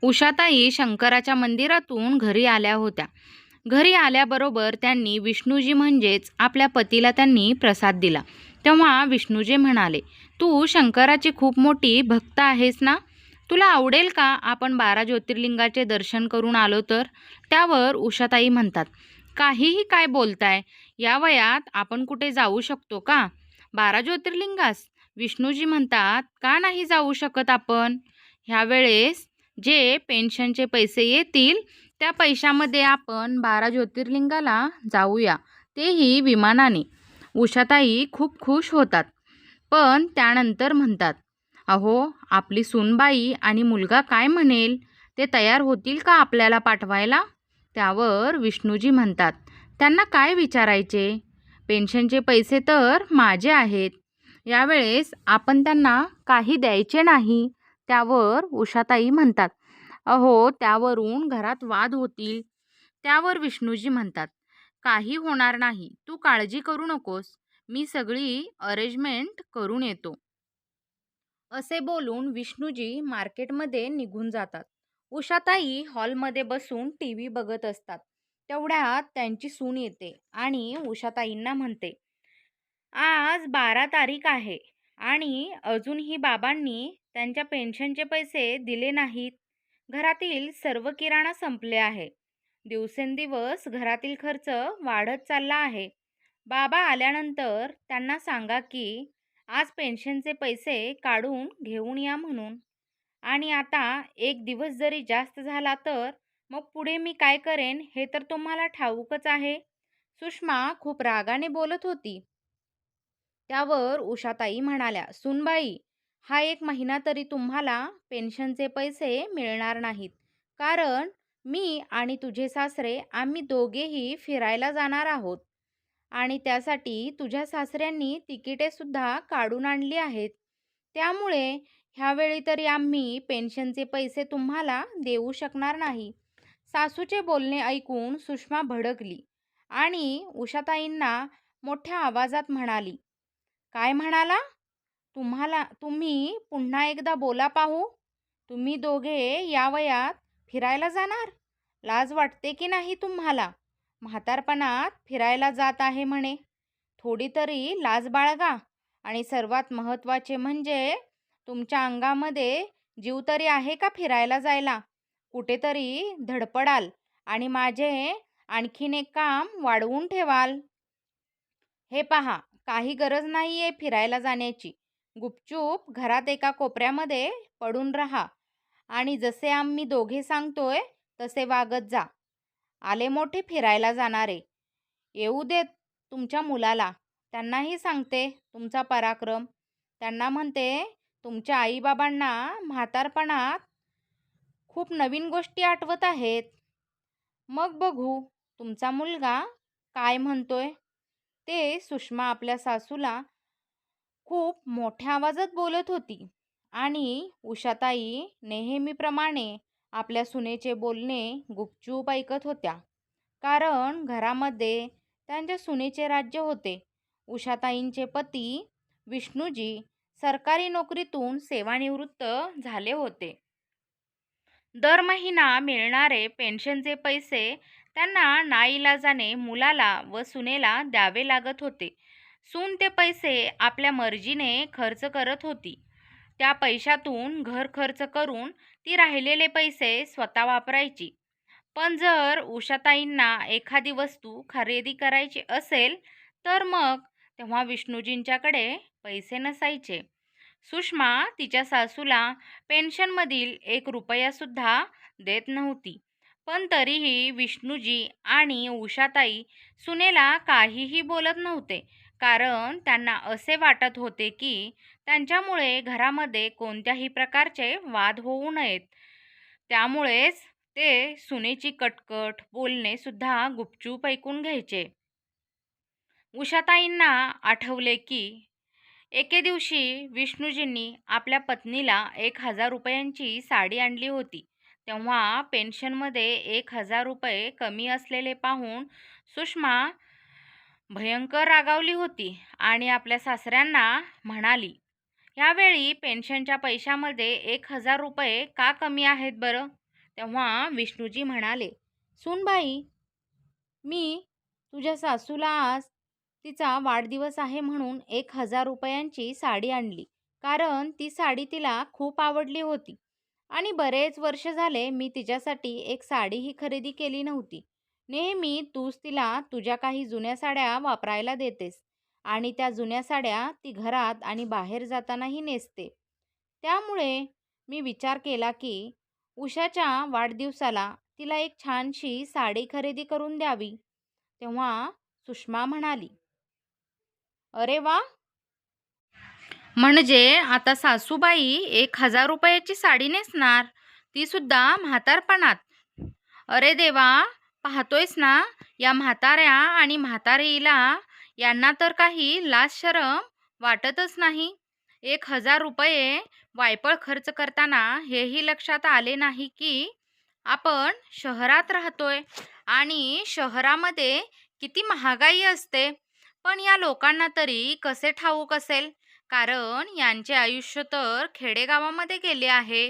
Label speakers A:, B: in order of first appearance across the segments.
A: उषाताई शंकराच्या मंदिरातून घरी आल्या होत्या. घरी आल्याबरोबर त्यांनी विष्णूजी म्हणजेच आपल्या पतीला त्यांनी प्रसाद दिला. तेव्हा विष्णूजी म्हणाले, "तू शंकराची खूप मोठी भक्त आहेस ना? तुला आवडेल का आपण 12 ज्योतिर्लिंगाचे दर्शन करून आलो तर?" त्यावर उषाताई म्हणतात, "काहीही काय बोलताय? या वयात आपण कुठे जाऊ शकतो का? 12 ज्योतिर्लिंगास?" विष्णूजी म्हणतात, "का नाही जाऊ शकत आपण? ह्यावेळेस जे पेन्शनचे पैसे येतील त्या पैशामध्ये आपण 12 ज्योतिर्लिंगाला जाऊया, तेही विमानाने." उषाताई खूप खुश होतात, पण त्यानंतर म्हणतात, "अहो, आपली सूनबाई आणि मुलगा काय म्हणेल? ते तयार होतील का आपल्याला पाठवायला?" त्यावर विष्णूजी म्हणतात, "त्यांना काय विचारायचे? पेन्शनचे पैसे तर माझे आहेत. यावेळेस आपण त्यांना काही द्यायचे नाही." त्यावर उषाताई म्हणतात, "अहो, त्यावरून घरात वाद होतील." त्यावर विष्णूजी म्हणतात, "काही होणार नाही, तू काळजी करू नकोस, मी सगळी अरेंजमेंट करून येतो." असे बोलून विष्णूजी मार्केटमध्ये निघून जातात. उषाताई हॉलमध्ये बसून टीव्ही बघत असतात. तेवढ्यात त्यांची सून येते आणि उषाताईंना म्हणते, "आज 12 तारीख आहे आणि अजूनही बाबांनी त्यांच्या पेन्शनचे पैसे दिले नाहीत. घरातील सर्व किराणा संपले आहे. दिवसेंदिवस घरातील खर्च वाढत चालला आहे. बाबा आल्यानंतर त्यांना सांगा की आज पेन्शनचे पैसे काढून घेऊन या म्हणून. आणि आता एक दिवस जरी जास्त झाला तर मग पुढे मी काय करेन हे तर तुम्हाला ठाऊकच आहे." सुषमा खूप रागाने बोलत होती. त्यावर उषाताई म्हणाल्या, "सुनबाई, हा 1 महिना तरी तुम्हाला पेन्शनचे पैसे मिळणार नाहीत. कारण मी आणि तुझे सासरे आम्ही दोघेही फिरायला जाणार आहोत आणि त्यासाठी तुझ्या सासऱ्यांनी तिकिटे सुद्धा काढून आणली आहेत. त्यामुळे ह्यावेळी तरी आम्ही पेन्शनचे पैसे तुम्हाला देऊ शकणार नाही." सासूचे बोलणे ऐकून सुषमा भडकली आणि उषाताईंना मोठ्या आवाजात म्हणाली, "काय म्हणाला? तुम्ही पुन्हा एकदा बोला पाहू. तुम्ही दोघे या वयात फिरायला जाणार? लाज वाटते की नाही तुम्हाला? म्हातारपणात फिरायला जात आहे म्हणे. थोडी तरी लाज बाळगा. आणि सर्वात महत्त्वाचे म्हणजे तुमच्या अंगामध्ये जीव तरी आहे का फिरायला जायला? कुठेतरी धडपडाल आणि माझे आणखीन एक काम वाढवून ठेवाल. हे पहा, काही गरज नाही आहे फिरायला जाण्याची. गुपचूप घरात एका कोपऱ्यामध्ये पडून राहा आणि जसे आम्ही दोघे सांगतोय तसे वागत जा. आले मोठे फिरायला जाणारे. येऊ देत तुमच्या मुलाला. त्यांनाही सांगते तुमचा पराक्रम. त्यांना म्हणते, तुमच्या आईबाबांना म्हातारपणात खूप नवीन गोष्टी आठवत आहेत. मग बघू तुमचा मुलगा काय म्हणतोय." ते सुषमा आपल्या सासूला खूप मोठ्या आवाजात बोलत होती आणि उषाताई नेहमीप्रमाणे आपल्या सुनेचे बोलणे गुपचूप ऐकत होत्या. कारण घरामध्ये त्यांच्या सुनेचे राज्य होते. उषाताईंचे पती विष्णूजी सरकारी नोकरीतून सेवानिवृत्त झाले होते. दर महिना मिळणारे पेन्शनचे पैसे त्यांना नाईलाजाने मुलाला व सुनेला द्यावे लागत होते. सून ते पैसे आपल्या मर्जीने खर्च करत होती. त्या पैशातून घर खर्च करून ती राहिलेले पैसे स्वतः वापरायची. पण जर उषाताईंना एखादी वस्तू खरेदी करायची असेल तर मग तेव्हा विष्णूजींच्याकडे पैसे नसायचे. सुषमा तिच्या सासूला पेन्शनमधील 1 रुपयासुद्धा देत नव्हती. पण तरीही विष्णूजी आणि उषाताई सुनेला काहीही बोलत नव्हते. कारण त्यांना असे वाटत होते की त्यांच्यामुळे घरामध्ये कोणत्याही प्रकारचे वाद होऊ नयेत. त्यामुळेच ते सुनेची कटकट बोलणे सुद्धा गुपचूप ऐकून घ्यायचे. उषाताईंना आठवले की एके दिवशी विष्णूजींनी आपल्या पत्नीला 1,000 रुपयांची साडी आणली होती. तेव्हा पेन्शनमध्ये 1,000 रुपये कमी असलेले पाहून सुषमा भयंकर रागावली होती आणि आपल्या सासऱ्यांना म्हणाली, "यावेळी पेन्शनच्या पैशामध्ये 1,000 रुपये का कमी आहेत बरं? तेव्हा विष्णूजी म्हणाले, "सूनबाई, मी तुझ्या सासूला आज तिचा वाढदिवस आहे म्हणून 1,000 रुपयांची साडी आणली. कारण ती साडी तिला खूप आवडली होती आणि बरेच वर्ष झाले मी तिच्यासाठी एक साडीही खरेदी केली नव्हती. नेहमी तूच तिला तुझ्या काही जुन्या साड्या वापरायला देतेस आणि त्या जुन्या साड्या ती घरात आणि बाहेर जातानाही नेसते. त्यामुळे मी विचार केला की उषाच्या वाढदिवसाला तिला एक छानशी साडी खरेदी करून द्यावी." तेव्हा सुषमा म्हणाली, "अरे वा, म्हणजे आता सासूबाई 1,000 रुपयाची साडी नेसणार, ती सुद्धा म्हातारपणात. अरे देवा, पाहतोयस ना, या म्हाताऱ्या आणि म्हातारीला यांना तर काही लाज शरम वाटतच नाही. 1,000 रुपये वायफळ खर्च करताना हेही लक्षात आले नाही की आपण शहरात राहतोय आणि शहरामध्ये किती महागाई असते. पण या लोकांना तरी कसे ठाऊक असेल, कारण यांचे आयुष्य तर खेडेगावामध्ये गेले आहे."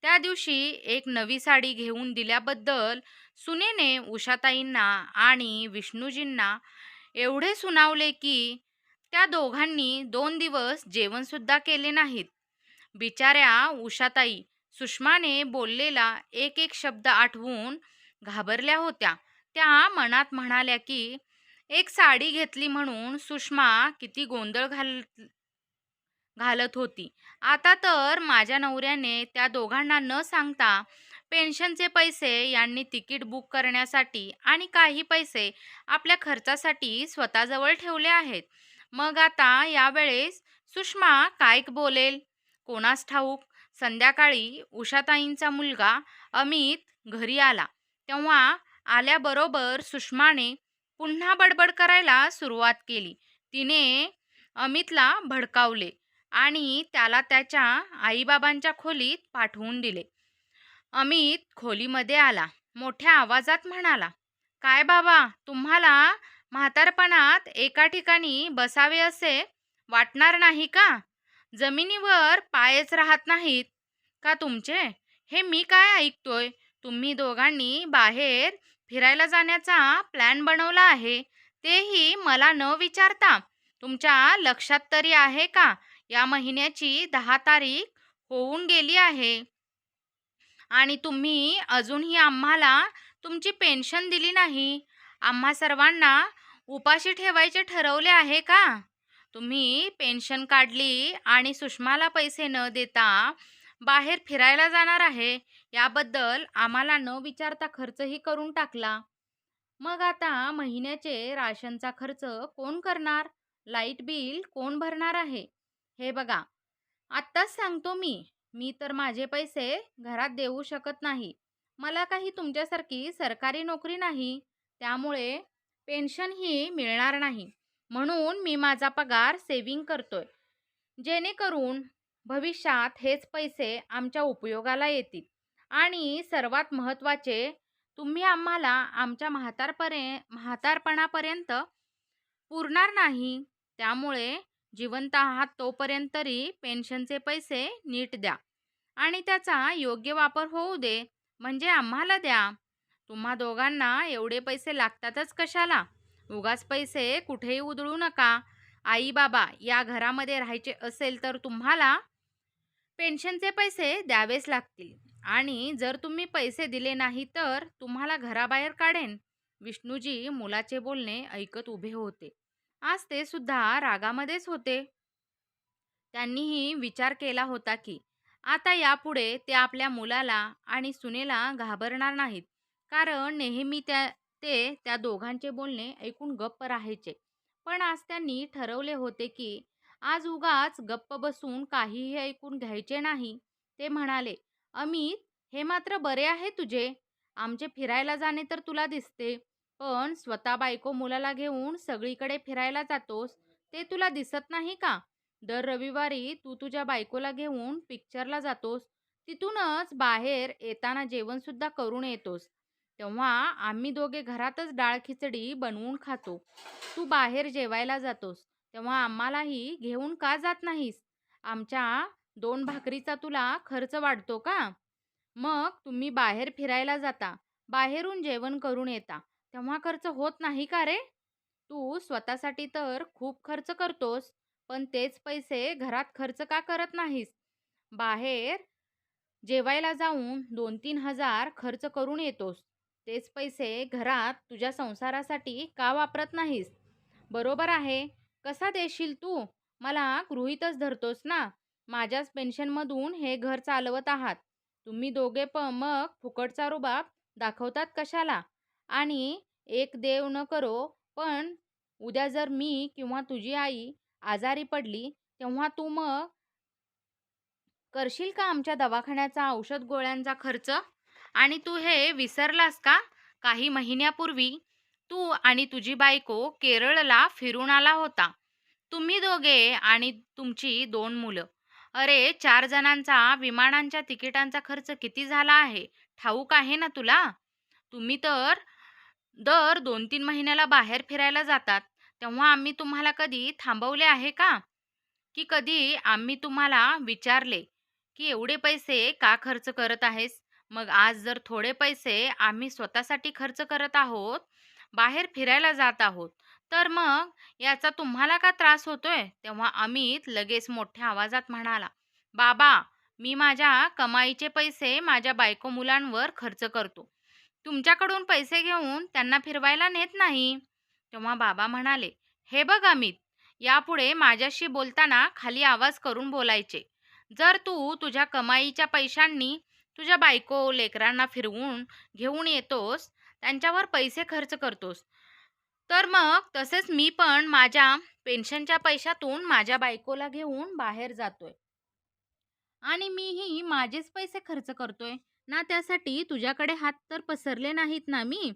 A: त्या दिवशी एक नवी साडी घेऊन दिल्याबद्दल सुनेने उषाताईंना आणि विष्णूजींना एवढे सुनावले की त्या दोघांनी 2 दिवस जेवणसुद्धा केले नाहीत. बिचाऱ्या उषाताई सुषमाने बोललेला एक एक शब्द आठवून घाबरल्या होत्या. त्या मनात म्हणाल्या की एक साडी घेतली म्हणून सुषमा किती गोंधळ घालत होती. आता तर माझ्या नवऱ्याने त्या दोघांना न सांगता पेन्शनचे पैसे यांनी तिकीट बुक करण्यासाठी आणि काही पैसे आपल्या खर्चासाठी स्वतःजवळ ठेवले आहेत. मग आता यावेळेस सुषमा काय बोलेल कोणास ठाऊक. संध्याकाळी उषाताईंचा मुलगा अमित घरी आला. तेव्हा आल्याबरोबर सुषमाने पुन्हा बडबड करायला सुरुवात केली. तिने अमितला भडकावले आणि त्याला त्याच्या आईबाबांच्या खोलीत पाठवून दिले. अमित खोलीमध्ये आला. मोठ्या आवाजात म्हणाला, "काय बाबा, तुम्हाला म्हातारपणात एका ठिकाणी बसावे असे वाटणार नाही का? जमिनीवर पायच राहत नाहीत का तुमचे? हे मी काय ऐकतोय? तुम्ही दोघांनी बाहेर फिरायला जाण्याचा प्लॅन बनवला आहे, तेही मला न विचारता. तुमच्या लक्षात तरी आहे का या महिन्याची 10 तारीख होऊन गेली आहे आणि तुम्ही अजूनही आम्हाला तुमची पेन्शन दिली नाही. आम्हा सर्वांना उपाशी ठेवायचे ठरवले आहे का? तुम्ही पेन्शन काढली आणि सुषमाला पैसे न देता बाहेर फिरायला जाणार आहे, याबद्दल आम्हाला न विचारता खर्चही करून टाकला. मग आता महिन्याचे राशनचा खर्च कोण करणार? लाईट बिल कोण भरणार आहे? हे बघा, आत्ताच सांगतो मी तर माझे पैसे घरात देऊ शकत नाही. मला काही तुमच्यासारखी सरकारी नोकरी नाही, त्यामुळे पेन्शनही मिळणार नाही. म्हणून मी माझा पगार सेव्हिंग करतोय, जेणेकरून भविष्यात हेच पैसे आमच्या उपयोगाला येतील. आणि सर्वात महत्त्वाचे, तुम्ही आम्हाला आमच्या म्हातारपणापर्यंत पुरणार नाही. त्यामुळे जिवंत आहात तोपर्यंत तरी पेन्शनचे पैसे नीट द्या आणि त्याचा योग्य वापर होऊ दे, म्हणजे आम्हाला द्या. तुम्हा दोघांना एवढे पैसे लागतातच कशाला? उगाच पैसे कुठेही उधळू नका. आई बाबा या घरामध्ये राहायचे असेल तर तुम्हाला पेन्शनचे पैसे द्यावेच लागतील आणि जर तुम्ही पैसे दिले नाही तर तुम्हाला घराबाहेर काढेन." विष्णूजी मुलाचे बोलणे ऐकत उभे होते. आज ते सुद्धा रागामध्येच होते. त्यांनीही विचार केला होता की आता यापुढे ते आपल्या मुलाला आणि सुनेला घाबरणार नाहीत, कारण नेहमी ते त्या दोघांचे बोलणे ऐकून गप्प राहायचे. पण आज त्यांनी ठरवले होते की आज उगाच गप्प बसून काहीही ऐकून घ्यायचे नाही. ते म्हणाले, "अमित, हे मात्र बरे आहे तुझे. आमचे फिरायला जाणे तर तुला दिसते, पण स्वतः बायको मुलाला घेऊन सगळीकडे फिरायला जातोस, ते तुला दिसत नाही का? दर रविवारी तू तुझ्या बायकोला घेऊन पिक्चरला जातोस, तिथूनच बाहेर येताना जेवणसुद्धा करून येतोस. तेव्हा आम्ही दोघे घरातच डाळ खिचडी बनवून खातो. तू बाहेर जेवायला जातोस, तेव्हा आम्हालाही घेऊन का जात नाहीस? आमच्या 2 भाकरीचा तुला खर्च वाढतो का?" मग तुम्ही बाहेर फिरायला जाता, बाहेरून जेवण करून येता, तेव्हा खर्च होत नाही का रे? तू स्वतःसाठी तर खूप खर्च करतोस, पण तेच पैसे घरात खर्च का करत नाहीस? बाहेर जेवायला जाऊन 2-3 हजार खर्च करून येतोस. तेच पैसे घरात तुझ्या संसारासाठी का वापरत नाहीस? बरोबर आहे. कसा देशील तू? मला गृहीतच धरतोस ना. माझ्याच पेन्शनमधून हे घर चालवत आहात. तुम्ही दोघे मग फुकटचा रुबाब दाखवतात कशाला? आणि एक देव न करो, पण उद्या जर मी किंवा तुझी आई आजारी पडली, तेव्हा तू मग करशील का आमच्या दवाखान्याचा, औषध गोळ्यांचा खर्च? आणि तू हे विसरलास का? काही महिन्यापूर्वी तू आणि तुझी बायको केरळला फिरून आला होता. तुम्ही दोघे आणि तुमची 2 मुलं. अरे, 4 जणांचा विमानांच्या तिकिटांचा खर्च किती झाला आहे, ठाऊक आहे ना तुला? तुम्ही तर दर 2-3 महिन्याला बाहेर फिरायला जातात. तेव्हा आम्ही तुम्हाला कधी थांबवले आहे का? की कधी आम्ही तुम्हाला विचारले, की एवढे पैसे का खर्च करत आहेस? मग आज जर थोडे पैसे आम्ही स्वतःसाठी खर्च करत आहोत, बाहेर फिरायला जात आहोत, तर मग याचा तुम्हाला का त्रास होतोय? तेव्हा अमित लगेच मोठ्या आवाजात म्हणाला, "बाबा, मी माझ्या कमाईचे पैसे माझ्या बायको मुलांवर खर्च करतो. तुमच्याकडून पैसे घेऊन त्यांना फिरवायला नेत नाही." तेव्हा बाबा म्हणाले, "हे बघ अमित, यापुढे माझ्याशी बोलताना खाली आवाज करून बोलायचे. जर तू तुझ्या कमाईच्या पैशांनी तुझ्या बायको लेकरांना फिरवून घेऊन येतोस, त्यांच्यावर पैसे खर्च करतोस, तर मग तसेच मी पण माझ्या पेन्शनच्या पैशातून माझ्या बायकोला घेऊन बाहेर जातोय आणि मीही माझेच पैसे खर्च करतोय ना, त्यासाठी तुझ्याकडे हात तर पसरले नाहीत ना मी."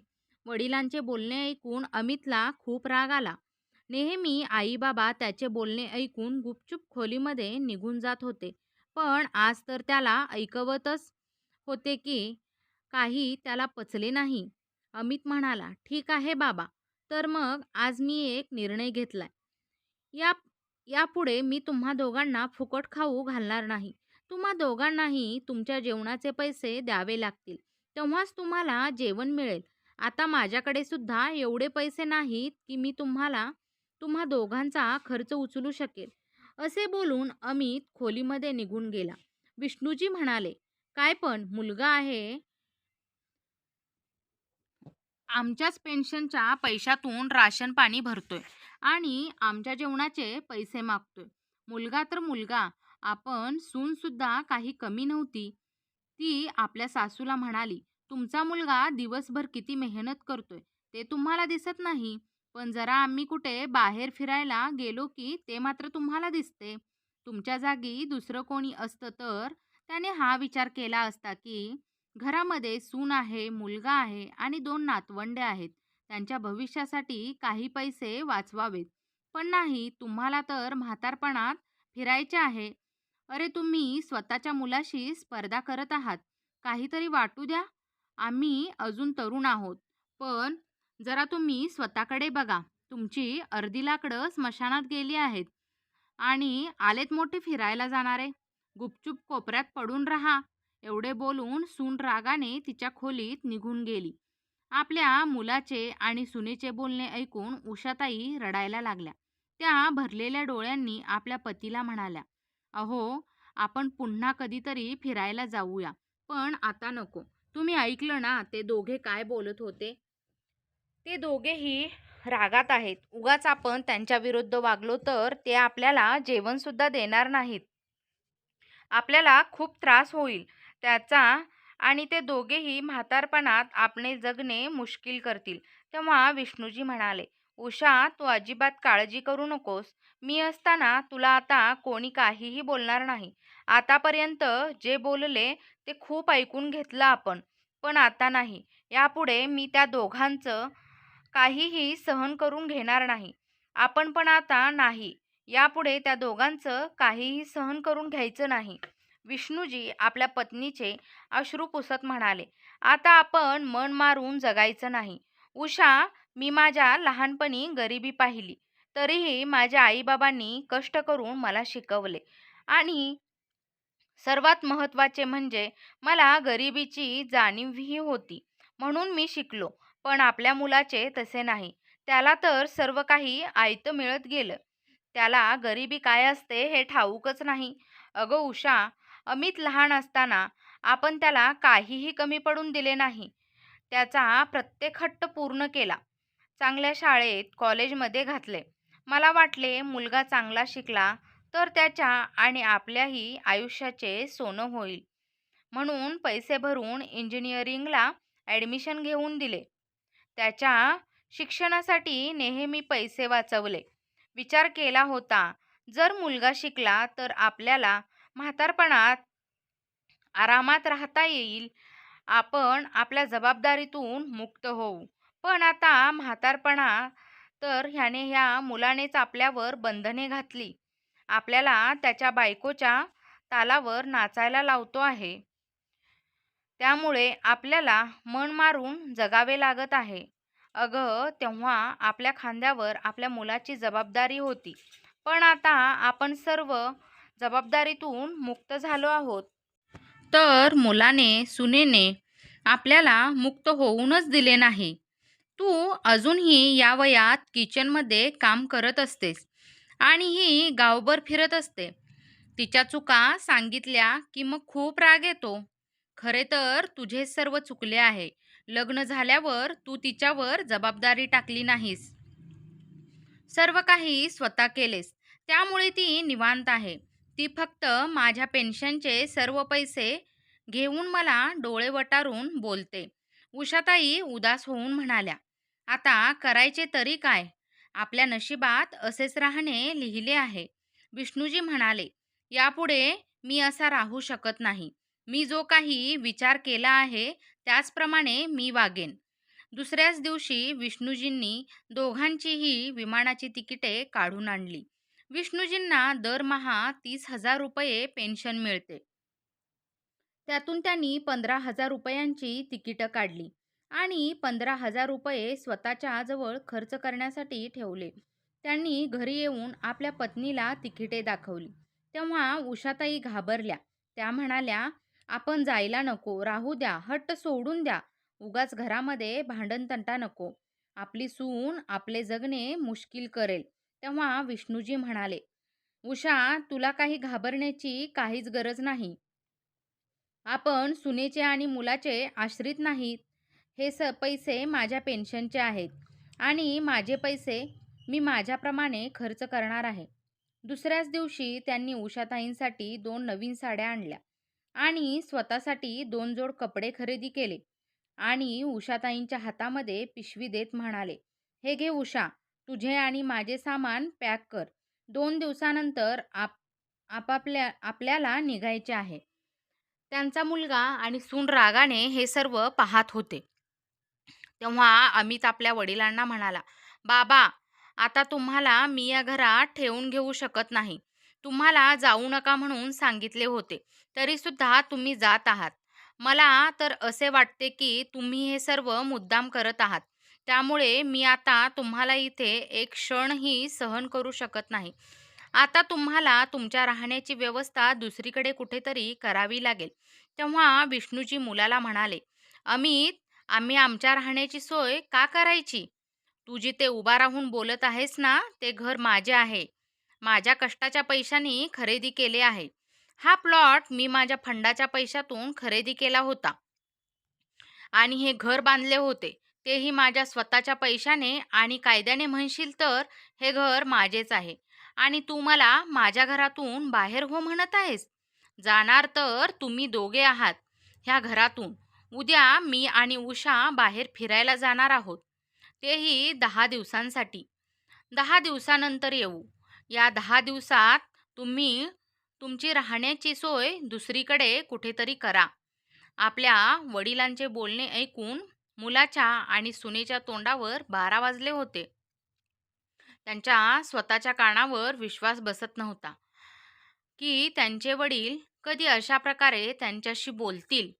A: वडिलांचे बोलणे ऐकून अमितला खूप राग आला. नेहमी आई बाबा त्याचे बोलणे ऐकून गुपचूप खोलीमध्ये निघून जात होते, पण आज तर त्याला ऐकवतच होते की काही त्याला पचले नाही. अमित म्हणाला, "ठीक आहे बाबा, तर मग आज मी एक निर्णय घेतलाय. या यापुढे मी तुम्हा दोघांना फुकट खाऊ घालणार नाही. तुम्हा दोघांनाही तुमच्या जेवणाचे पैसे द्यावे लागतील. तेव्हाच तुम्हाला जेवण मिळेल. आता माझ्याकडे सुद्धा एवढे पैसे नाहीत की मी तुम्हा दोघांचा खर्च उचलू शकेल." असे बोलून अमित खोलीमध्ये निघून गेला. विष्णूजी म्हणाले, "काय पण मुलगा आहे, आमच्याच पेन्शनच्या पैशातून राशन पाणी भरतोय आणि आमच्या जेवणाचे पैसे मागतोय. मुलगा तर मुलगा, आपण सून सुद्धा काही कमी नव्हती." ती आपल्या सासूला म्हणाली, "तुमचा मुलगा दिवसभर किती मेहनत करतोय ते तुम्हाला दिसत नाही, पण जरा आम्ही कुठे बाहेर फिरायला गेलो की ते मात्र तुम्हाला दिसते. तुमच्या जागी दुसरं कोणी असतं तर त्याने हा विचार केला असता की घरामध्ये सून आहे, मुलगा आहे आणि 2 नातवंडे आहेत. त्यांच्या भविष्यासाठी काही पैसे वाचवावेत. पण नाही, तुम्हाला तर म्हातारपणात फिरायचे आहे. अरे, तुम्ही स्वतःच्या मुलाशी स्पर्धा करत आहात. काहीतरी वाटू द्या. आम्ही अजून तरुण आहोत. पण जरा तुम्ही स्वतःकडे बघा. तुमची अर्धी लाकडं स्मशानात गेली आहेत आणि आलेत मोठे फिरायला जाणारे. गुपचूप कोपऱ्यात पडून राहा." एवढे बोलून सून रागाने तिच्या खोलीत निघून गेली. आपल्या मुलाचे आणि सुनेचे बोलणे ऐकून उषाताई रडायला लागल्या. त्या भरलेल्या डोळ्यांनी आपल्या पतीला म्हणाल्या, "अहो, आपण पुन्हा कधीतरी फिरायला जाऊया, पण आता नको. तुम्ही ऐकलं ना ते दोघे काय बोलत होते? ते दोघेही रागात आहेत. उगाच आपण त्यांच्या विरुद्ध वागलो तर ते आपल्याला जेवणसुद्धा देणार नाहीत. आपल्याला खूप त्रास होईल त्याचा आणि ते दोघेही म्हातारपणात आपले जगणे मुश्किल करतील." तेव्हा विष्णूजी म्हणाले, "उषा, तू अजिबात काळजी करू नकोस. मी असताना तुला आता कोणी काहीही बोलणार नाही. आतापर्यंत जे बोलले ते खूप ऐकून घेतलं आपण, पण आता नाही. यापुढे मी त्या दोघांचं काहीही सहन करून घेणार नाही. आपण पण आता नाही. यापुढे त्या दोघांचं काहीही सहन करून घ्यायचं नाही." विष्णूजी आपल्या पत्नीचे अश्रू पुसत म्हणाले, "आता आपण मन मारून जगायचं नाही. उषा, मी माझ्या लहानपणी गरिबी पाहिली. तरीही माझ्या आईबाबांनी कष्ट करून मला शिकवले आणि सर्वात महत्त्वाचे म्हणजे मला गरिबीची जाणीवही होती, म्हणून मी शिकलो. पण आपल्या मुलाचे तसे नाही. त्याला तर सर्व काही आयतं मिळत गेलं. त्याला गरिबी काय असते हे ठाऊकच नाही. अगं उषा, अमित लहान असताना आपण त्याला काहीही कमी पडून दिले नाही. त्याचा प्रत्येक हट्ट पूर्ण केला. चांगल्या शाळेत, कॉलेजमध्ये घातले. मला वाटले मुलगा चांगला शिकला तर त्याच्या आणि आपल्याही आयुष्याचे सोनं होईल. म्हणून पैसे भरून इंजिनिअरिंगला ॲडमिशन घेऊन दिले. त्याच्या शिक्षणासाठी नेहमी पैसे वाचवले. विचार केला होता, जर मुलगा शिकला तर आपल्याला म्हातारपणात आरामात राहता येईल. आपण आपल्या जबाबदारीतून मुक्त होऊ. पण आता म्हातारपणा तर ह्या मुलानेच आपल्यावर बंधने घातली. आपल्याला त्याच्या बायकोच्या तालावर नाचायला लावतो आहे. त्यामुळे आपल्याला मन मारून जगावे लागत आहे. अगं, तेव्हा आपल्या खांद्यावर आपल्या मुलाची जबाबदारी होती. पण आता आपण सर्व जबाबदारीतून मुक्त झालो आहोत. तर मुलाने, सुनेने आपल्याला मुक्त होऊनच दिले नाही. तू अजूनही या वयात किचनमध्ये काम करत असतेस आणि ही गावभर फिरत असते. तिच्या चुका सांगितल्या की मग खूप राग येतो. खरे तर तुझे सर्व चुकले आहे. लग्न झाल्यावर तू तिच्यावर जबाबदारी टाकली नाहीस. सर्व काही स्वतः केलेस. त्यामुळे ती निवांत आहे. ती फक्त माझ्या पेन्शनचे सर्व पैसे घेऊन मला डोळे वटारून बोलते. उषाताई उदास होऊन म्हणाल्या, आता करायचे तरी काय? आपल्या नशिबात असेच राहणे लिहिले आहे. विष्णूजी म्हणाले, यापुढे मी असा राहू शकत नाही. मी जो काही विचार केला आहे त्याचप्रमाणे मी वागेन. दुसऱ्याच दिवशी विष्णूजींनी दोघांचीही विमानाची तिकिटे काढून आणली. विष्णूजींना दरमहा 30,000 रुपये पेन्शन मिळते. त्यातून त्यांनी 15,000 रुपयांची तिकीटं काढली आणि 15,000 रुपये स्वतःच्या जवळ खर्च करण्यासाठी ठेवले. त्यांनी घरी येऊन आपल्या पत्नीला तिकिटे दाखवली. तेव्हा उषाताई घाबरल्या. त्या म्हणाल्या, आपण जायला नको, राहू द्या, हट्ट सोडून द्या. उगाच घरामध्ये भांडणतंटा नको. आपली सून आपले जगणे मुश्किल करेल. तेव्हा विष्णूजी म्हणाले, उषा, तुला काही घाबरण्याची काहीच गरज नाही. आपण सुनेचे आणि मुलाचे आश्रित नाहीत. हे पैसे माझ्या पेन्शनचे आहेत आणि माझे पैसे मी माझ्याप्रमाणे खर्च करणार आहे. दुसऱ्याच दिवशी त्यांनी उषाताईंसाठी 2 नवीन साड्या आणल्या आणि स्वतःसाठी 2 जोड कपडे खरेदी केले आणि उषाताईंच्या हातामध्ये पिशवी देत म्हणाले, हे घे उषा, तुझे आणि माझे सामान पॅक कर. 2 दिवसानंतर आपल्याला निघायचे आहे. त्यांचा मुलगा आणि सून रागाने हे सर्व पाहत होते. तेव्हा अमित आपल्या वडिलांना म्हणाला, बाबा, आता तुम्हाला मी या घरात ठेवून घेऊ शकत नाही. तुम्हाला जाऊ नका म्हणून सांगितले होते, तरी सुद्धा तुम्ही जात आहात. मला तर असे वाटते की तुम्ही हे सर्व मुद्दाम करत आहात. त्यामुळे मी आता तुम्हाला इथे एक क्षणही सहन करू शकत नाही. आता तुम्हाला तुमच्या राहण्याची व्यवस्था दुसरीकडे कुठेतरी करावी लागेल. तेव्हा विष्णूजी मुलाला म्हणाले, अमित, आम्ही आमच्या राहण्याची सोय का करायची? तू जिथे उभा राहून बोलत आहेस ना, ते घर माझे आहे. माझ्या कष्टाच्या पैशांनी खरेदी केले आहे. हा प्लॉट मी माझ्या फंडाच्या पैशातून खरेदी केला होता आणि हे घर बांधले होते, तेही माझ्या स्वतःच्या पैशाने. आणि कायद्याने म्हणशील तर हे घर माझेच आहे आणि तू मला माझ्या घरातून बाहेर हो म्हणत आहेस. जाणार तर तुम्ही दोघे आहात ह्या घरातून. उद्या मी आणि उषा बाहेर फिरायला जाणार आहोत, तेही 10 दिवसांसाठी. 10 दिवसानंतर येऊ. या 10 दिवसात तुम्ही तुमची राहण्याची सोय दुसरीकडे कुठेतरी करा. आपल्या वडिलांचे बोलणे ऐकून मुलाच्या आणि सुनेच्या तोंडावर 12 वाजले होते. त्यांच्या स्वतःच्या कानावर विश्वास बसत नव्हता की त्यांचे वडील कधी अशा प्रकारे त्यांच्याशी बोलतील,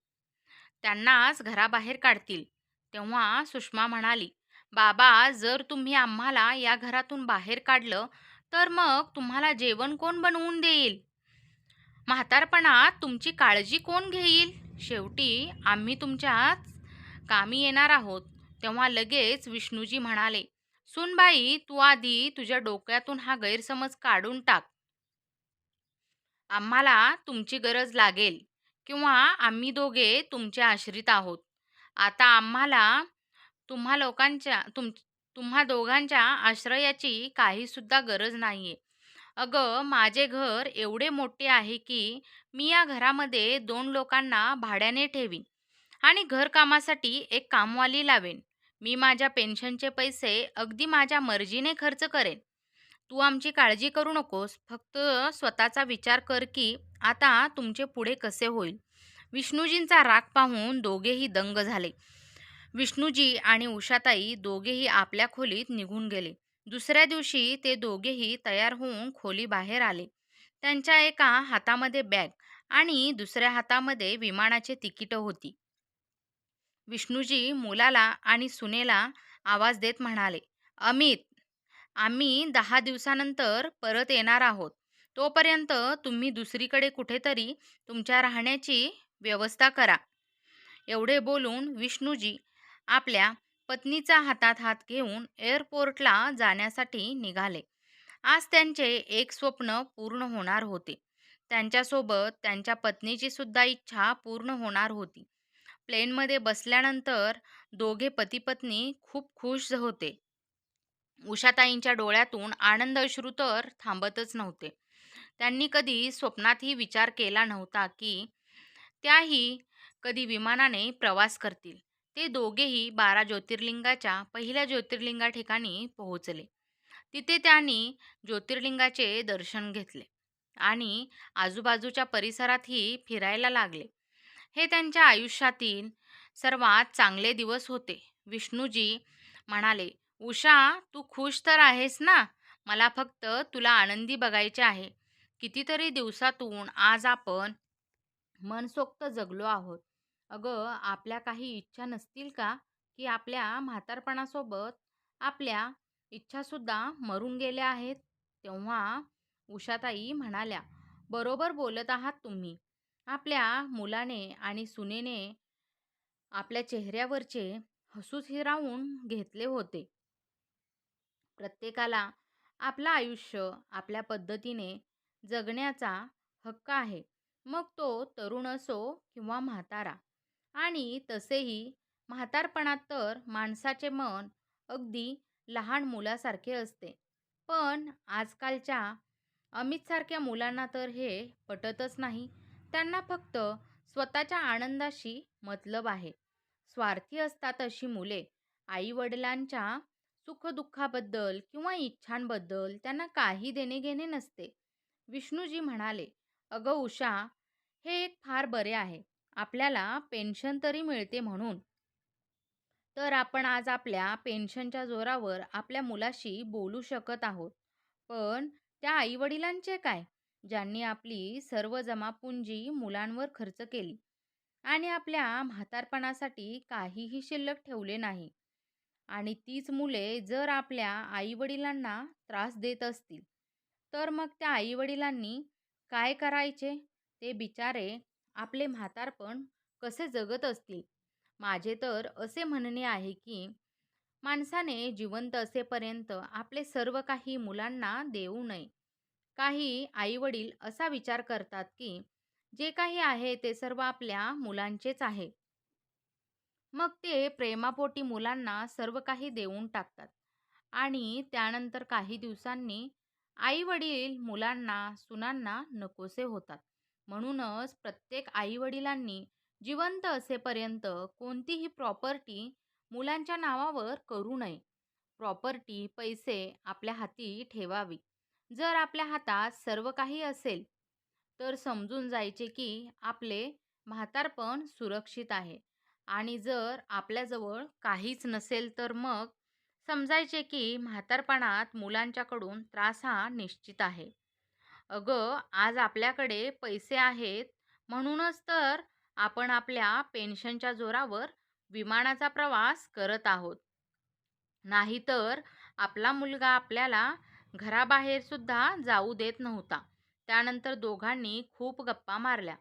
A: त्यांनाच घराबाहेर काढतील. तेव्हा सुषमा म्हणाली, बाबा, जर तुम्ही आम्हाला या घरातून बाहेर काढलं तर मग तुम्हाला जेवण कोण बनवून देईल? म्हातारपणात तुमची काळजी कोण घेईल? शेवटी आम्ही तुमच्याच कामी येणार आहोत. तेव्हा लगेच विष्णूजी म्हणाले, "सुनबाई, तू आधी तुझ्या डोक्यातून हा गैरसमज काढून टाक. आम्हाला तुमची गरज लागेल किंवा आम्ही दोघे तुमचे आश्रित आहोत. आता आम्हाला तुम्हा लोकांच्या तुम्हा दोघांच्या आश्रयाची काही सुद्धा गरज नाहीये. अगं, माझे घर एवढे मोठे आहे की मी या घरामध्ये 2 लोकांना भाड्याने ठेवीन आणि घरकामासाठी एक कामवाली लावेन. मी माझ्या पेन्शनचे पैसे अगदी माझ्या मर्जीने खर्च करेन. तू आमची काळजी करू नकोस. फक्त स्वतःचा विचार कर की आता तुमचे पुढे कसे होईल." विष्णूजींचा राग पाहून दोघेही दंग झाले. विष्णूजी आणि उषाताई दोघेही आपल्या खोलीत निघून गेले. दुसऱ्या दिवशी ते दोघेही तयार होऊन खोलीबाहेर आले. त्यांच्या एका हातामध्ये बॅग आणि दुसऱ्या हातामध्ये विमानाची तिकीटं होती. विष्णूजी मुलाला आणि सुनेला आवाज देत म्हणाले, "अमित, आम्ही 10 दिवसानंतर परत येणार आहोत. तोपर्यंत तुम्ही दुसरीकडे कुठेतरी तुमच्या राहण्याची व्यवस्था करा." एवढे बोलून विष्णूजी आपल्या पत्नीचा हातात हात घेऊन एअरपोर्टला जाण्यासाठी निघाले. आज त्यांचे एक स्वप्न पूर्ण होणार होते. त्यांच्यासोबत त्यांच्या पत्नीची सुद्धा इच्छा पूर्ण होणार होती. प्लेनमध्ये बसल्यानंतर दोघे पती-पत्नी खूप खुश होते. उषाताईंच्या डोळ्यातून आनंद अश्रू तर थांबतच नव्हते. त्यांनी कधी स्वप्नातही विचार केला नव्हता की त्याही कधी विमानाने प्रवास करतील. ते दोघेही 12 ज्योतिर्लिंगाच्या पहिल्या ज्योतिर्लिंगा ठिकाणी पोहोचले. तिथे त्यांनी ज्योतिर्लिंगाचे दर्शन घेतले आणि आजूबाजूच्या परिसरातही फिरायला लागले. हे त्यांच्या आयुष्यातील सर्वात चांगले दिवस होते. विष्णूजी म्हणाले, "उषा, तू खुश तर आहेस ना? मला फक्त तुला आनंदी बघायचे आहे. कितीतरी दिवसातून आज आपण मनसोक्त जगलो आहोत. अगं, आपल्या काही इच्छा नसतील का, की आपल्या म्हातारपणासोबत आपल्या इच्छासुद्धा मरून गेल्या आहेत?" तेव्हा उषाताई म्हणाल्या, "बरोबर बोलत आहात तुम्ही. आपल्या मुलाने आणि सुनेने आपल्या चेहऱ्यावरचे हसूच हिरावून घेतले होते. प्रत्येकाला आपलं आयुष्य आपल्या पद्धतीने जगण्याचा हक्क आहे. मग तो तरुण असो किंवा म्हातारा. आणि तसेही म्हातारपणात तर माणसाचे मन अगदी लहान मुलासारखे असते. पण आजकालच्या अमितसारख्या मुलांना तर हे पटतच नाही. त्यांना फक्त स्वतःच्या आनंदाशी मतलब आहे. स्वार्थी असतात अशी मुले. आई-वडिलांच्या सुख-दुःखाबद्दल किंवा इच्छांबद्दल त्यांना काही देणे-घेणे नसते. विष्णूजी म्हणाले, "अगं उषा, हे एक फार बरे आहे. आपल्याला पेन्शन तरी मिळते म्हणून. तर आपण आज आपल्या पेन्शनच्या जोरावर आपल्या मुलाशी बोलू शकत आहोत. पण त्या आई-वडिलांचे काय? ज्यांनी आपली सर्व जमापुंजी मुलांवर खर्च केली आणि आपल्या म्हातारपणासाठी काहीही शिल्लक ठेवले नाही. आणि तीच मुले जर आपल्या आई-वडिलांना त्रास देत असतील, तर मग त्या आई-वडिलांनी काय करायचे? ते बिचारे आपले म्हातारपण कसे जगत असतील? माझे तर असे म्हणणे आहे की माणसाने जिवंत असेपर्यंत आपले सर्व काही मुलांना देऊ नये. काही आई-वडील असा विचार करतात की जे काही आहे ते सर्व आपल्या मुलांचेच आहे. मग ते प्रेमापोटी मुलांना सर्व काही देऊन टाकतात आणि त्यानंतर काही दिवसांनी आई-वडील मुलांना, सुनांना नकोसे होतात. म्हणूनच प्रत्येक आई-वडिलांनी जिवंत असेपर्यंत कोणतीही प्रॉपर्टी मुलांच्या नावावर करू नये. प्रॉपर्टी, पैसे आपल्या हाती ठेवावी. जर आपल्या हातात सर्व काही असेल, तर समजून जायचे की आपले म्हातारपण सुरक्षित आहे. आणि जर आपल्याजवळ काहीच नसेल तर मग समजायचे की म्हातारपणात मुलांच्याकडून त्रास हा निश्चित आहे. अगं, आज आपल्याकडे पैसे आहेत म्हणूनच तर आपण आपल्या पेन्शनच्या जोरावर विमानाचा प्रवास करत आहोत. नाहीतर आपला मुलगा आपल्याला घराबाहेर सुद्धा जाऊ देत नव्हता. त्यानंतर दोघांनी खूप गप्पा मारल्या.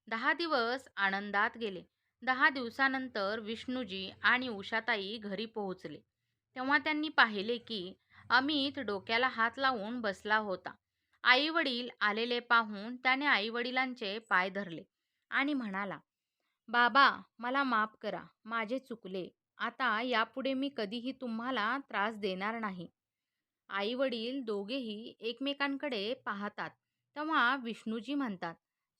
A: 10 दिवस आनंदात गेले. 10 दिवसानंतर विष्णूजी आणि उषाताई घरी पोहोचले. तेव्हा त्यांनी पाहिले की अमित डोक्याला हात लावून बसला होता. आई वडील आलेले पाहून त्याने आई वडिलांचे पाय धरले आणि म्हणाला, बाबा, मला माफ करा. माझे चुकले. आता यापुढे मी कधीही तुम्हाला त्रास देणार नाही. आई-वडील दोघेही एकमेकांकडे पाहतात. तेव्हा विष्णूजी म्हणतात,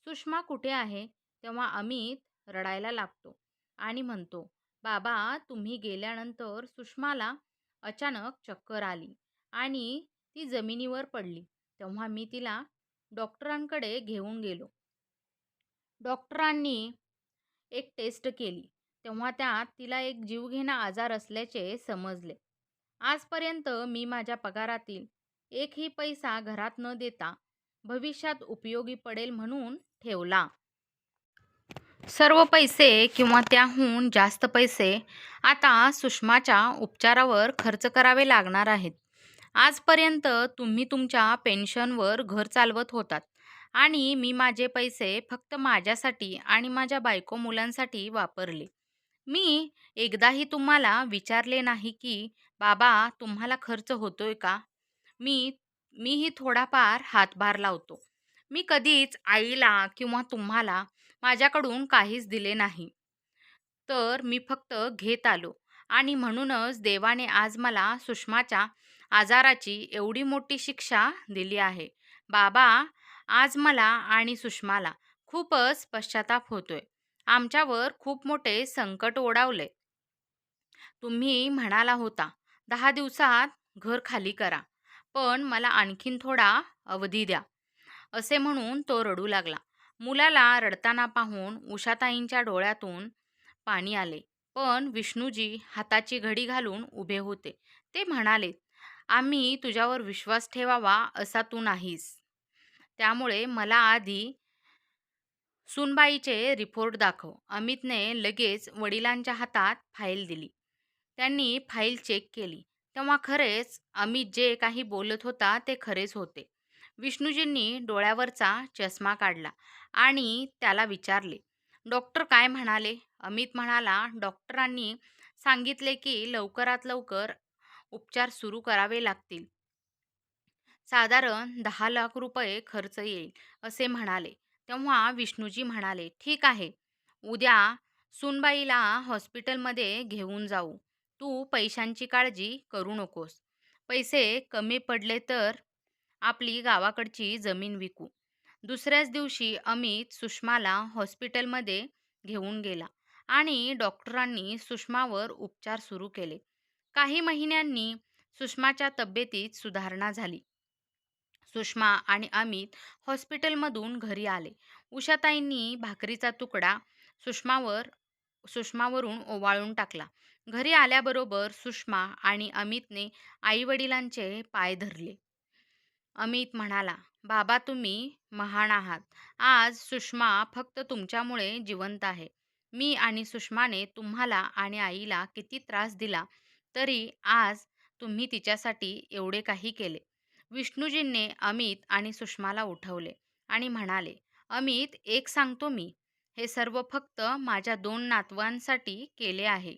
A: सुषमा कुठे आहे? तेव्हा अमित रडायला लागतो आणि म्हणतो, बाबा, तुम्ही गेल्यानंतर सुषमाला अचानक चक्कर आली आणि ती जमिनीवर पडली. तेव्हा मी तिला डॉक्टरांकडे घेऊन गेलो. डॉक्टरांनी एक टेस्ट केली. तेव्हा त्यात तिला एक जीवघेणा आजार असल्याचे समजले. आजपर्यंत मी माझ्या पगारातील एकही पैसा घरात न देता भविष्यात उपयोगी पडेल म्हणून ठेवला. सर्व पैसे किंवा त्याहून जास्त पैसे आता सुषमाच्या उपचारावर खर्च करावे लागणार आहेत. आजपर्यंत तुम्ही तुमच्या पेन्शनवर घर चालवत होतात आणि मी माझे पैसे फक्त माझ्यासाठी आणि माझ्या बायको मुलांसाठी वापरले. मी एकदाही तुम्हाला विचारले नाही की बाबा, तुम्हाला खर्च होतोय का? मी मीही थोडाफार हातभार लावतो. मी कधीच आईला किंवा तुम्हाला माझ्याकडून काहीच दिले नाही. तर मी फक्त घेत आलो आणि म्हणूनच देवाने आज मला सुषमाच्या आजाराची एवढी मोठी शिक्षा दिली आहे. बाबा, आज मला आणि सुषमाला खूपच पश्चाताप होतोय. आमच्यावर खूप मोठे संकट ओढावले. तुम्ही म्हणाला होता 10 दिवसात घर खाली करा, पण मला आणखीन थोडा अवधी द्या, असे म्हणून तो रडू लागला. मुलाला रडताना पाहून उषाताईंच्या डोळ्यातून पाणी आले. पण विष्णूजी हाताची घडी घालून उभे होते. ते म्हणाले, आम्ही तुझ्यावर विश्वास ठेवावा असा तू नाहीस. त्यामुळे मला आधी सुनबाईचे रिपोर्ट दाखव. अमितने लगेच वडिलांच्या हातात फाईल दिली. त्यांनी फाईल चेक केली. तेव्हा खरेच अमित जे काही बोलत होता ते खरेच होते. विष्णूजींनी डोळ्यावरचा चष्मा काढला आणि त्याला विचारले, डॉक्टर काय म्हणाले? अमित म्हणाला, डॉक्टरांनी सांगितले की लवकरात लवकर उपचार सुरू करावे लागतील. साधारण 10 लाख रुपये खर्च येईल असे म्हणाले. तेव्हा विष्णूजी म्हणाले, ठीक आहे, उद्या सुनबाईला हॉस्पिटलमध्ये घेऊन जाऊ. तू पैशांची काळजी करू नकोस. पैसे कमी पडले तर आपली गावाकडची जमीन विकू. दुसऱ्याच दिवशी अमित सुषमाला हॉस्पिटलमध्ये घेऊन गेला आणि डॉक्टरांनी सुषमावर उपचार सुरू केले. काही महिन्यांनी सुषमाच्या तब्येतीत सुधारणा झाली. सुषमा आणि अमित हॉस्पिटलमधून घरी आले. उषाताईंनी भाकरीचा तुकडा सुषमावर सुषमावरून ओवाळून टाकला. घरी आल्याबरोबर सुषमा आणि अमितने आईवडिलांचे पाय धरले. अमित म्हणाला, बाबा, तुम्ही महान आहात. आज सुषमा फक्त तुमच्यामुळे जिवंत आहे. मी आणि सुषमाने तुम्हाला आणि आईला किती त्रास दिला, तरी आज तुम्ही तिच्यासाठी एवढे काही केले. विष्णूजींनी अमित आणि सुषमाला उठवले आणि म्हणाले, अमित, एक सांगतो मी, हे सर्व फक्त माझ्या 2 नातवांसाठी केले आहे.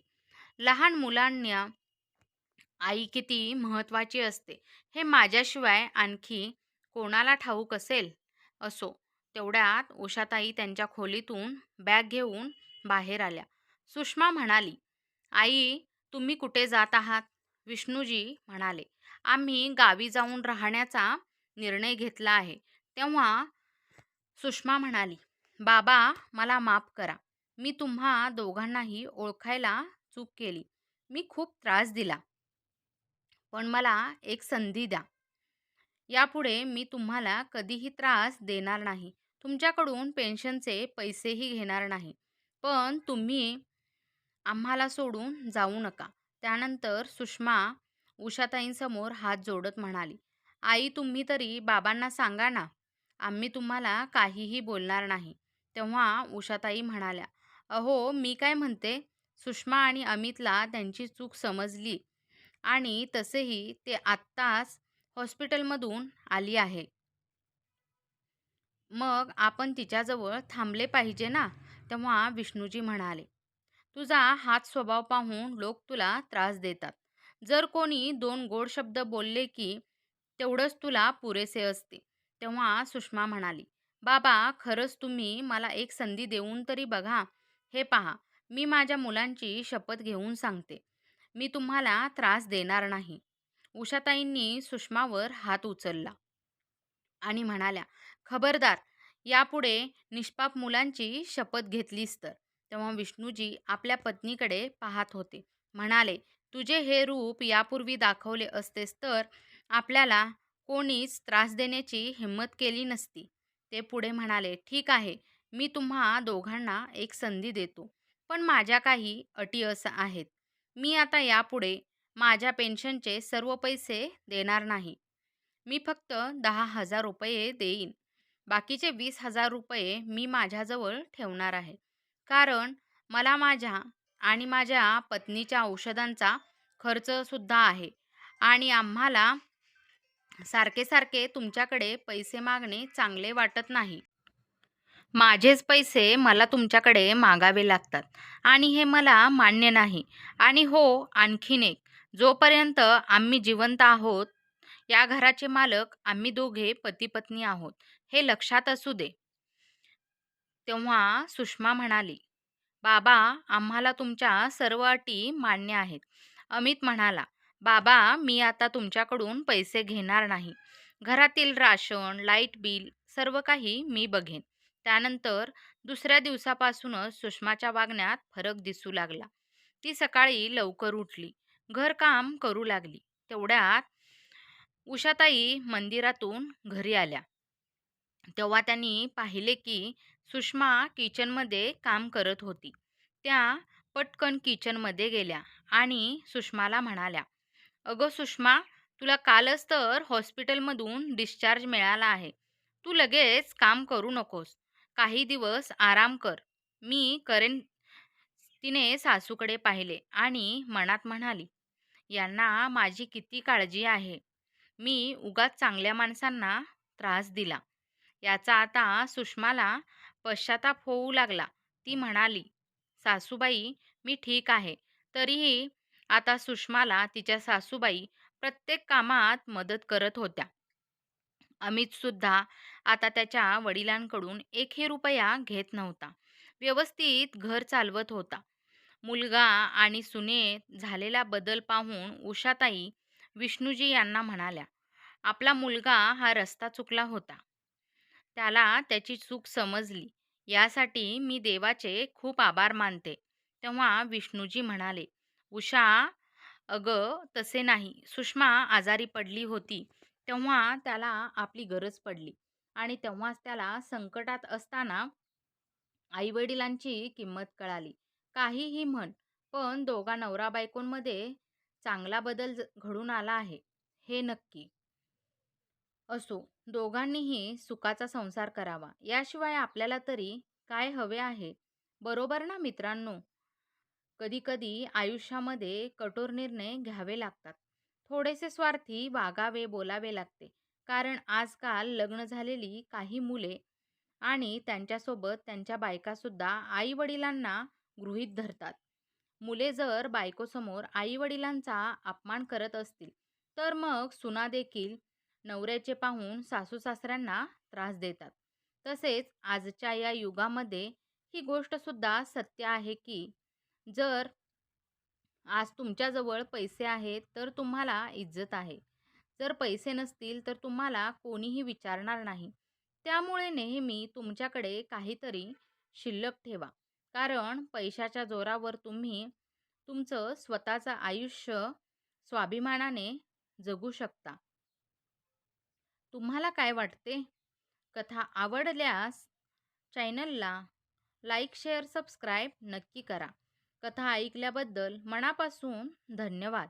A: लहान मुलांना आई किती महत्त्वाची असते हे माझ्याशिवाय आणखी कोणाला ठाऊक असेल? असो. तेवढ्यात उषाताई त्यांच्या खोलीतून बॅग घेऊन बाहेर आल्या. सुषमा म्हणाली, आई, तुम्ही कुठे जात आहात? विष्णूजी म्हणाले, आम्ही गावी जाऊन राहण्याचा निर्णय घेतला आहे. तेव्हा सुषमा म्हणाली, बाबा, मला माफ करा. मी तुम्हा दोघांनाही ओळखायला चूक केली. मी खूप त्रास दिला. पण मला एक संधी द्या. यापुढे मी तुम्हाला कधीही त्रास देणार नाही. तुमच्याकडून पेन्शनचे पैसेही घेणार नाही. पण तुम्ही आम्हाला सोडून जाऊ नका. त्यानंतर सुषमा उषाताईंसमोर हात जोडत म्हणाली, आई, तुम्ही तरी बाबांना सांगा ना. आम्ही तुम्हाला काहीही बोलणार नाही. तेव्हा उषाताई म्हणाल्या, अहो, मी काय म्हणते, सुषमा आणि अमितला त्यांची चूक समजली आणि तसेही ते आत्ताच हॉस्पिटलमधून आली आहे. मग आपण तिच्याजवळ थांबले पाहिजे ना. तेव्हा विष्णूजी म्हणाले, तुझा हाच स्वभाव पाहून लोक तुला त्रास देतात. जर कोणी दोन गोड शब्द बोलले की तेवढंच तुला पुरेसे असते. तेव्हा सुषमा म्हणाली, बाबा खरंच तुम्ही मला एक संधी देऊन तरी बघा. हे पहा, मी माझ्या मुलांची शपथ घेऊन सांगते, मी तुम्हाला त्रास देणार नाही. उषाताईंनी सुषमावर हात उचलला आणि म्हणाल्या, खबरदार, यापुढे निष्पाप मुलांची शपथ घेतलीस तर. तेव्हा विष्णूजी आपल्या पत्नीकडे पाहत होते. म्हणाले, तुझे हे रूप यापूर्वी दाखवले असतेस तर आपल्याला कोणीच त्रास देण्याची हिंमत केली नसती. ते पुढे म्हणाले, ठीक आहे, मी तुम्हा दोघांना एक संधी देतो. पण माझ्या काही अटी असं आहेत. मी आता यापुढे माझ्या पेन्शनचे सर्व पैसे देणार नाही. मी फक्त 10,000 रुपये देईन. बाकीचे 20,000 रुपये मी माझ्याजवळ ठेवणार आहे. कारण मला माझ्या आणि माझ्या पत्नीच्या औषधांचा खर्चसुद्धा आहे आणि आम्हाला सारखे-सारखे तुमच्याकडे पैसे मागणे चांगले वाटत नाही. माझेच पैसे मला तुमच्याकडे मागावे लागतात आणि हे मला मान्य नाही. आणि हो, आणखीन एक, जोपर्यंत आम्ही जिवंत आहोत, या घराचे मालक आम्ही दोघे पती-पत्नी आहोत, हे लक्षात असू दे. तेव्हा सुषमा म्हणाली, बाबा, आम्हाला तुमच्या सर्व अटी मान्य आहेत. अमित म्हणाला, बाबा, मी आता तुमच्याकडून पैसे घेणार नाही. घरातील राशन, लाईट बिल सर्व काही मी बघेन. त्यानंतर दुसऱ्या दिवसापासूनच सुषमाच्या वागण्यात फरक दिसू लागला. ती सकाळी लवकर उठली, घरकाम करू लागली. तेवढ्यात उषाताई मंदिरातून घरी आल्या. तेव्हा त्यांनी पाहिले की सुषमा किचनमध्ये काम करत होती. त्या पटकन किचनमध्ये गेल्या आणि सुषमाला म्हणाल्या, अगं सुषमा, तुला कालच तर हॉस्पिटलमधून डिस्चार्ज मिळाला आहे. तू लगेच काम करू नकोस. काही दिवस आराम कर. मी करेन. तिने सासूकडे पाहिले आणि मनात म्हणाली, यांना माझी किती काळजी आहे. मी उगाच चांगल्या माणसांना त्रास दिला. याचा आता सुषमाला पश्चाताप होऊ लागला. ती म्हणाली, सासूबाई, मी ठीक आहे. तरीही आता सुषमाला तिच्या सासूबाई प्रत्येक कामात मदत करत होत्या. अमित सुद्धा आता त्याच्या वडिलांकडून एकही रुपया घेत नव्हता. व्यवस्थित घर चालवत होता. मुलगा आणि सुनेत झालेला बदल पाहून उषाताई विष्णूजी यांना म्हणाल्या, आपला मुलगा हा रस्ता चुकला होता. त्याला त्याची चूक समजली. यासाठी मी देवाचे खूप आभार मानते. तेव्हा विष्णूजी म्हणाले, उषा, अगं तसे नाही. सुषमा आजारी पडली होती. तेव्हा त्याला आपली गरज पडली आणि तेव्हाच त्याला संकटात असताना आई-वडिलांची किंमत कळाली. काहीही म्हण, पण दोघा नवरा-बायकोंमध्ये चांगला बदल घडून आला आहे, हे नक्की. असो, दोघांनीही सुखाचा संसार करावा. याशिवाय आपल्याला तरी काय हवे आहे? बरोबर ना मित्रांनो? कधी-कधी आयुष्यामध्ये कठोर निर्णय घ्यावे लागतात. थोडेसे स्वार्थी वागावे, बोलावे लागते. कारण आजकाल लग्न झालेली काही मुले आणि त्यांच्यासोबत त्यांच्या बायकासुद्धा आई-वडिलांना गृहीत धरतात. मुले जर बायकोसमोर आई-वडिलांचा अपमान करत असतील, तर मग सुना देखील नवऱ्याचे पाहून सासू-सासऱ्यांना त्रास देतात. तसेच आजच्या या युगामध्ये ही गोष्ट सुद्धा सत्य आहे की जर आज तुमच्याजवळ पैसे आहेत, तर तुम्हाला इज्जत आहे. जर पैसे नसतील, तर तुम्हाला कोणीही विचारणार नाही. त्यामुळे नेहमी तुमच्याकडे काहीतरी शिल्लक ठेवा. कारण पैशाच्या जोरावर तुम्ही तुमचं स्वतःचं आयुष्य स्वाभिमानाने जगू शकता. तुम्हाला काय वाटते? कथा आवडल्यास चॅनलला लाईक, शेअर, सबस्क्राईब नक्की करा. कथा ऐकल्याबद्दल मनापासून धन्यवाद.